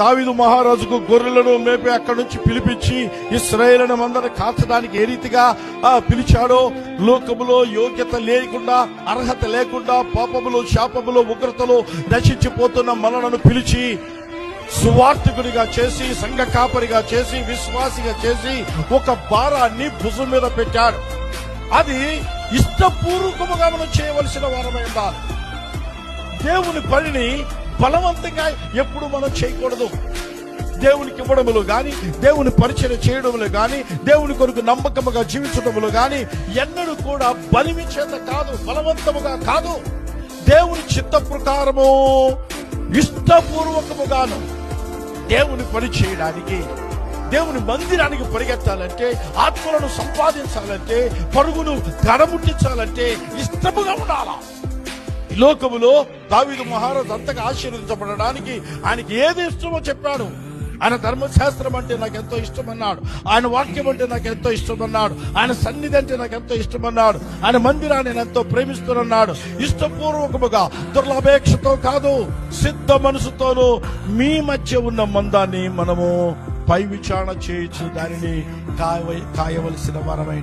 దావీదు మహారాజుకు గొర్రెలను మేపి అక్కడి నుంచి పిలిపించి ఇశ్రాయేలును మందను కాచడానికి ఏ రీతిగా పిలిచాడో, లోకములో యోగ్యత లేకుండా, అర్హత లేకుండా, పాపములో, శాపములో, ఉగ్రతలో నశించిపోతున్న మనలను పిలిచి సువార్తికుడిగా చేసి, సంఘ కాపరిగా చేసి, విశ్వాసిగా చేసి ఒక భారాన్ని భుజం మీద పెట్టాడు. అది ఇష్టపూర్వకముగా మనం చేయవలసిన వారమై ఉండాలి. దేవుని పనిని బలవంతంగా ఎప్పుడు మనం చేయకూడదు. దేవునికి ఇవ్వడములో గాని, దేవుని పరిచయం చేయడంలో గాని, దేవుని కొరకు నమ్మకముగా జీవించడంలో గాని ఎన్నడూ కూడా బలిమి చేత కాదు, బలవంతముగా కాదు, దేవుని చిత్త ప్రకారము ఇష్టపూర్వకముగాను దేవుని పని చేయడానికి, దేవుని మందిరానికి పరిగెత్తాలంటే, ఆత్మలను సంపాదించాలంటే, పరుగును గడముట్టించాలంటే ఇష్టముగా ఉండాలా. ఈ లోకములో దావీదు మహారాజు అంతగా ఆశీర్వదించబడడానికి ఆయనకి ఏది ఇష్టమో చెప్పాడు. ఆయన ధర్మశాస్త్రం అంటే నాకు ఎంతో ఇష్టమన్నాడు, ఆయన వాక్యం అంటే నాకు ఎంతో ఇష్టమన్నాడు, ఆయన సన్నిధి అంటే నాకు ఎంతో ఇష్టమన్నాడు, ఆయన మందిరాన్ని నేను ఎంతో ప్రేమిస్తున్నాడు. ఇష్టపూర్వకముగా, దుర్లాపేక్షతో కాదు, సిద్ధ మనసుతోనూ మీ మధ్య ఉన్న మందాన్ని మనము పై విచారణ చేయొచ్చు, దానిని కాయవలసిన వారమై